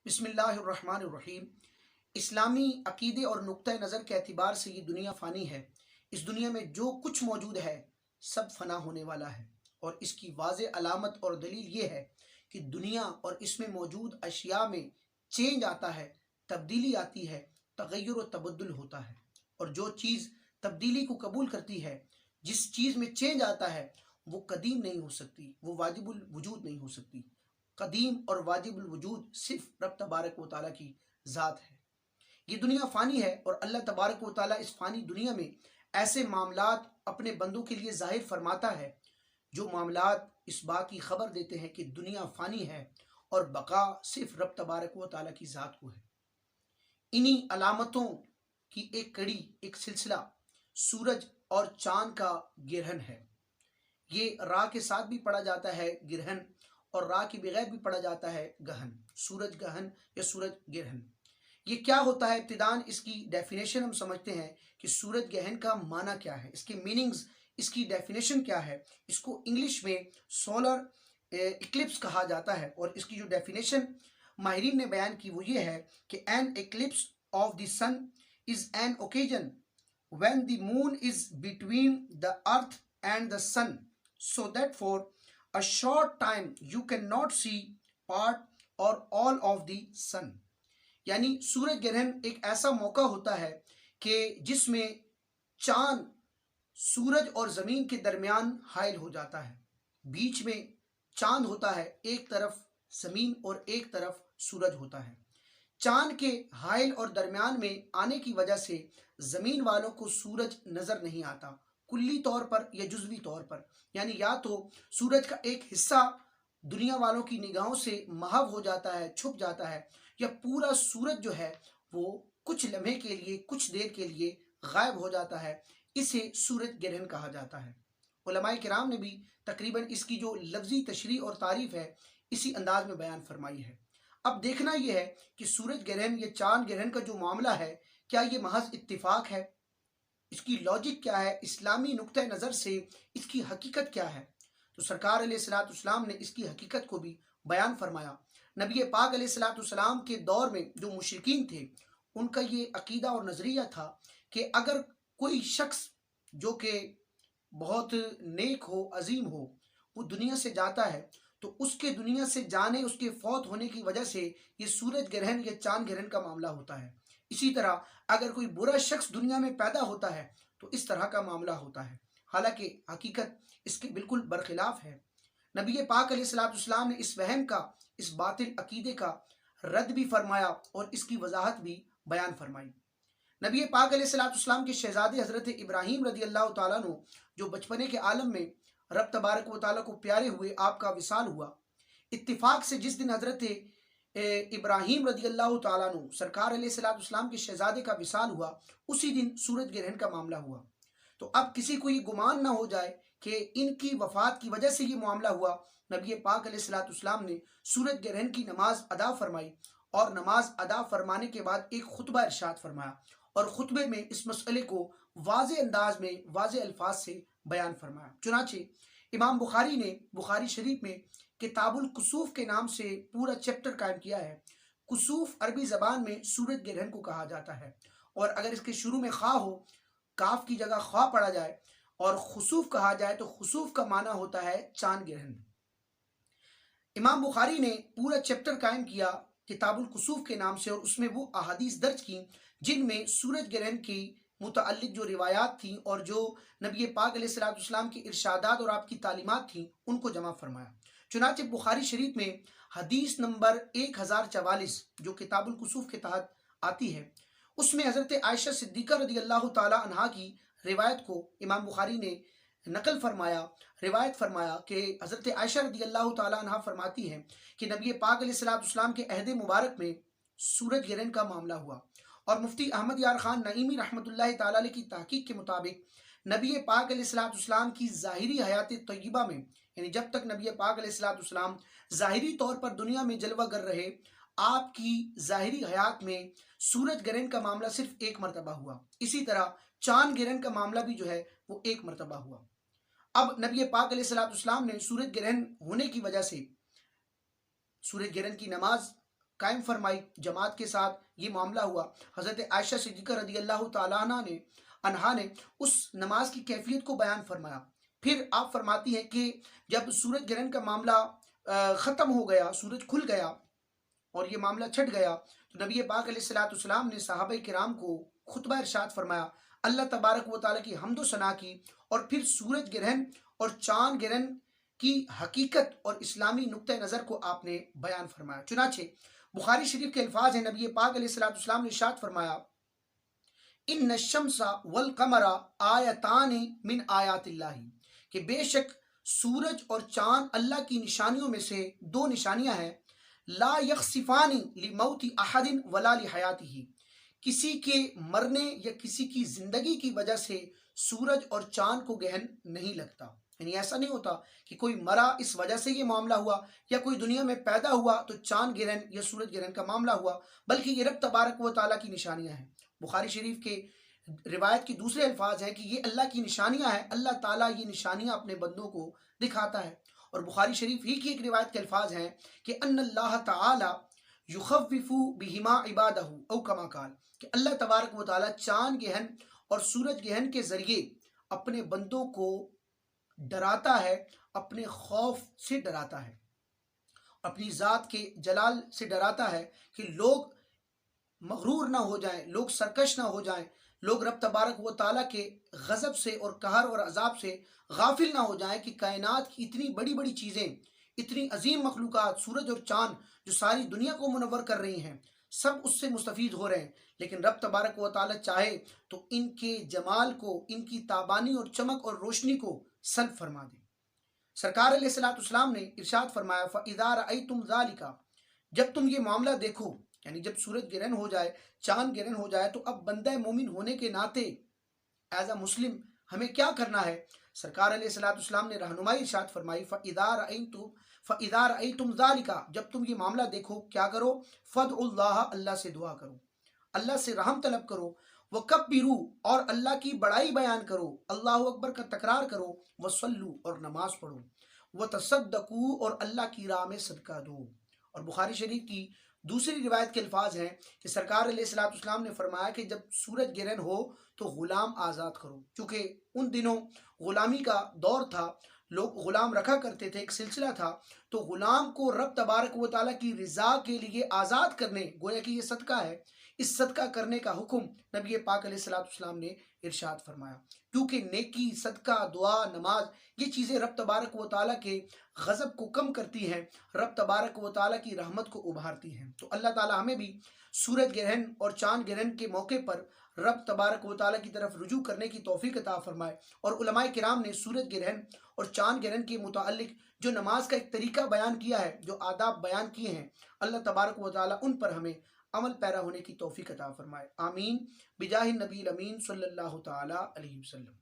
بسم اللہ الرحمن الرحیم۔ اسلامی عقیدے اور نقطہ نظر کے اعتبار سے یہ دنیا فانی ہے۔ اس دنیا میں جو کچھ موجود ہے سب فنا ہونے والا ہے، اور اس کی واضح علامت اور دلیل یہ ہے کہ دنیا اور اس میں موجود اشیاء میں چینج آتا ہے، تبدیلی آتی ہے، تغیر و تبدل ہوتا ہے، اور جو چیز تبدیلی کو قبول کرتی ہے، جس چیز میں چینج آتا ہے، وہ قدیم نہیں ہو سکتی، وہ واجب الوجود نہیں ہو سکتی۔ قدیم اور واجب الوجود صرف رب تبارک و تعالیٰ کی ذات ہے۔ یہ دنیا فانی ہے، اور اللہ تبارک و تعالیٰ اس فانی دنیا میں ایسے معاملات اپنے بندوں کے لیے ظاہر فرماتا ہے جو معاملات اس بات کی خبر دیتے ہیں کہ دنیا فانی ہے اور بقا صرف رب تبارک و تعالیٰ کی ذات کو ہے۔ انہی علامتوں کی ایک کڑی، ایک سلسلہ سورج اور چاند کا گرہن ہے۔ یہ را کے ساتھ بھی پڑھا جاتا ہے گرہن، اور را کے بغیر بھی پڑھا جاتا ہے گہن، سورج گہن یا سورج گرہن۔ یہ کیا ہوتا ہے؟ ابتداً اس کی ڈیفینیشن ہم سمجھتے ہیں کہ سورج گہن کا معنی کیا ہے، اس کے میننگز، اس کی ڈیفینیشن کیا ہے۔ اس کو انگلش میں سولر ایکلپس کہا جاتا ہے، اور اس کی جو ڈیفینیشن ماہرین نے بیان کی وہ یہ ہے کہ an eclipse of the sun is an occasion when the moon is between the earth and the sun, so that for a short time you cannot see part or all of the sun۔ یعنی سورج گرہن ایک ایسا موقع ہوتا ہے کہ جس میں چاند سورج اور زمین کے درمیان حائل ہو جاتا ہے، بیچ میں چاند ہوتا ہے، ایک طرف زمین اور ایک طرف سورج ہوتا ہے۔ چاند کے حائل اور درمیان میں آنے کی وجہ سے زمین والوں کو سورج نظر نہیں آتا، کلی طور پر یا جزوی طور پر، یعنی یا تو سورج کا ایک حصہ دنیا والوں کی نگاہوں سے محو ہو جاتا ہے، چھپ جاتا ہے، یا پورا سورج جو ہے وہ کچھ لمحے کے لیے، کچھ دیر کے لیے غائب ہو جاتا ہے۔ اسے سورج گرہن کہا جاتا ہے۔ علماء کرام نے بھی تقریباً اس کی جو لفظی تشریح اور تعریف ہے اسی انداز میں بیان فرمائی ہے۔ اب دیکھنا یہ ہے کہ سورج گرہن یا چاند گرہن کا جو معاملہ ہے، کیا یہ محض اتفاق ہے؟ اس کی لاجک کیا ہے؟ اسلامی نقطہ نظر سے اس کی حقیقت کیا ہے؟ تو سرکار علیہ السلام نے اس کی حقیقت کو بھی بیان فرمایا۔ نبی پاک علیہ السلام کے دور میں جو مشرکین تھے، ان کا یہ عقیدہ اور نظریہ تھا کہ اگر کوئی شخص جو کہ بہت نیک ہو، عظیم ہو، وہ دنیا سے جاتا ہے تو اس کے دنیا سے جانے، اس کے فوت ہونے کی وجہ سے یہ سورج گرہن یا چاند گرہن کا معاملہ ہوتا ہے۔ اسی طرح اگر کوئی برا شخص دنیا میں پیدا ہوتا ہے تو اس طرح کا معاملہ ہوتا ہے، حالانکہ حقیقت اس کے بالکل برخلاف ہے۔ نبی پاک علیہ السلام نے اس وہم کا، اس باطل عقیدے کا رد بھی فرمایا اور اس کی وضاحت بھی بیان فرمائی۔ نبی پاک علیہ السلام کے شہزادے حضرت ابراہیم رضی اللہ تعالیٰ عنہ جو بچپنے کے عالم میں رب تبارک و تعالیٰ کو پیارے ہوئے، آپ کا وصال ہوا۔ اتفاق سے جس دن حضرت ابراہیم رضی اللہ تعالیٰ عنہ سرکار علیہ السلام کے شہزادے کا وصال ہوا، اسی دن سورج گرہن کا معاملہ ہوا۔ تو اب کسی کو یہ گمان نہ ہو جائے کہ ان کی وفات کی وجہ سے یہ معاملہ ہوا۔ نبی پاک علیہ السلام نے سورج گرہن کی نماز ادا فرمائی، اور نماز ادا فرمانے کے بعد ایک خطبہ ارشاد فرمایا، اور خطبے میں اس مسئلے کو واضح انداز میں، واضح الفاظ سے بیان فرمایا۔ چنانچہ امام بخاری نے بخاری شریف میں کتاب الکسوف کے نام سے پورا چیپٹر قائم کیا ہے۔ کسوف عربی زبان میں سورج گرہن کو کہا جاتا ہے، اور اگر اس کے شروع میں خواہ ہو، کاف کی جگہ خواہ پڑھا جائے اور خسوف کہا جائے تو خسوف کا معنی ہوتا ہے چاند گرہن۔ امام بخاری نے پورا چیپٹر قائم کیا کتاب الکسوف کے نام سے، اور اس میں وہ احادیث درج کی جن میں سورج گرہن کی متعلق جو روایات تھیں اور جو نبی پاک علیہ السلام کی ارشادات اور آپ کی تعلیمات تھیں ان کو جمع فرمایا۔ چنانچہ بخاری شریف میں حدیث نمبر 1044 جو کتاب الکسوف کے تحت آتی ہے، اس میں حضرت عائشہ صدیقہ رضی اللہ تعالی عنہا کی روایت کو امام بخاری نے نقل فرمایا، روایت فرمایا کہ حضرت عائشہ رضی اللہ تعالی عنہا فرماتی ہیں کہ نبی پاک علیہ السلام کے عہد مبارک میں سورج گرہن کا معاملہ ہوا، اور مفتی احمد یار خان نعیمی رحمۃ اللہ تعالی علیہ کی تحقیق کے مطابق نبی پاک علیہ السلام کی ظاہری حیات طیبہ میں، یعنی جب تک نبی پاک علیہ السلام ظاہری طور پر دنیا میں جلوہ گر رہے، آپ کی ظاہری حیات میں سورج گرہن کا معاملہ صرف ایک مرتبہ ہوا۔ اسی طرح چاند گرہن کا معاملہ بھی جو ہے وہ ایک مرتبہ ہوا۔ اب نبی پاک علیہ السلام نے سورج گرہن ہونے کی وجہ سے سورج گرہن کی نماز قائم فرمائی، جماعت کے ساتھ یہ معاملہ ہوا۔ حضرت عائشہ صدیقہ رضی اللہ تعالیٰ عنہا نے اس نماز کی کیفیت کو بیان فرمایا۔ پھر آپ فرماتی ہیں کہ جب سورج گرہن کا معاملہ ختم ہو گیا، سورج کھل گیا اور یہ معاملہ چھٹ گیا، تو نبی پاک علیہ السلام نے صحابہ کرام کو خطبہ ارشاد فرمایا، اللہ تبارک و تعالیٰ کی حمد و ثنا کی، اور پھر سورج گرہن اور چاند گرہن کی حقیقت اور اسلامی نقطہ نظر کو آپ نے بیان فرمایا۔ چنانچہ بخاری شریف کے الفاظ ہیں، نبی پاک علیہ السلام نے ارشاد فرمایا، ان الشمس والقمر آیتان من آیات اللہ، کہ بے شک سورج اور چاند اللہ کی نشانیوں میں سے دو نشانیاں ہیں، لا یخسفان لموت احد ولا لحیاتہ، کسی کے مرنے یا کسی کی زندگی کی وجہ سے سورج اور چاند کو گرہن نہیں لگتا۔ یعنی ایسا نہیں ہوتا کہ کوئی مرا اس وجہ سے یہ معاملہ ہوا، یا کوئی دنیا میں پیدا ہوا تو چاند گرہن یا سورج گرہن کا معاملہ ہوا، بلکہ یہ رب تبارک و تعالیٰ کی نشانیاں ہیں۔ بخاری شریف کے روایت کی دوسرے الفاظ ہیں کہ یہ اللہ کی نشانیاں ہیں، اللہ تعالیٰ یہ نشانیاں اپنے بندوں کو دکھاتا ہے۔ اور بخاری شریف ہی کی ایک روایت کے الفاظ ہیں کہ ان اللہ تعالیٰ یخوف بہما عبادہ او کما قال، کہ اللہ تبارک و تعالیٰ چاند گرہن اور سورج گرہن کے ذریعے اپنے بندوں کو ڈراتا ہے، اپنے خوف سے ڈراتا ہے، اپنی ذات کے جلال سے ڈراتا ہے کہ لوگ مغرور نہ ہو جائیں، لوگ سرکش نہ ہو جائیں، لوگ رب تبارک و تعالیٰ کے غضب سے اور قہر اور عذاب سے غافل نہ ہو جائیں کہ کائنات کی اتنی بڑی بڑی چیزیں، اتنی عظیم مخلوقات، سورج اور چاند جو ساری دنیا کو منور کر رہی ہیں، سب اس سے مستفید ہو رہے ہیں، لیکن رب تبارک و تعالیٰ چاہے تو ان کے جمال کو، ان کی تابانی اور چمک اور روشنی کو سلب فرما دے۔ سرکار علیہ السلام نے ارشاد فرمایا، فَإِذَا رَأَيْتُمْ ذَلِكَ، جب تم یہ معاملہ دیکھو، یعنی جب سورج گرہن ہو جائے، چاند گرہن ہو جائے، تو اب بندہ مومن ہونے کے ناطے ایز اے مسلم ہمیں کیا کرنا ہے؟ سرکار علیہ السلام نے رہنمائی ارشاد فرمائی، فَإِذَا رَأَيْتُمْ ذَلِكَ، جب تم یہ معاملہ دیکھو کیا کرو؟ فَادْعُوا اللَّهَ، اللہ سے دعا کرو، اللہ سے رحم طلب کرو، وَكَبِّرُوا، اور اللہ کی بڑائی بیان کرو، اللہ اکبر کا تکرار کرو، وَصَلُّوا، اور نماز پڑھو، وَتَصَدَّقُوا، اور اللہ کی راہ میں صدقہ دو۔ اور بخاری شریف کی دوسری روایت کے الفاظ ہیں کہ سرکار علیہ السلام نے فرمایا کہ جب سورج گرہن ہو تو غلام آزاد کرو، چونکہ ان دنوں غلامی کا دور تھا، لوگ غلام رکھا کرتے تھے، ایک سلسلہ تھا، تو غلام کو رب تبارک و تعالیٰ کی رضا کے لیے آزاد کرنے، گویا کہ یہ صدقہ ہے، اس صدقہ کرنے کا حکم نبی پاک علیہ السلام نے ارشاد فرمایا، کیونکہ نیکی، صدقہ، دعا، نماز، یہ چیزیں رب تبارک و تعالیٰ کے غضب کو کم کرتی ہیں، رب تبارک و تعالیٰ کی رحمت کو ابھارتی ہیں۔ تو اللہ تعالیٰ ہمیں بھی سورج گرہن اور چاند گرہن کے موقع پر رب تبارک و تعالیٰ کی طرف رجوع کرنے کی توفیق عطا فرمائے۔ اور علماء کرام نے سورج گرہن اور چاند گرہن کے متعلق جو نماز کا ایک طریقہ بیان کیا ہے، جو آداب بیان کیے ہیں، اللہ تبارک و تعالیٰ ان پر ہمیں عمل پیرا ہونے کی توفیق عطا فرمائے۔ آمین بجاہ النبی الامین صلی اللہ تعالیٰ علیہ وسلم۔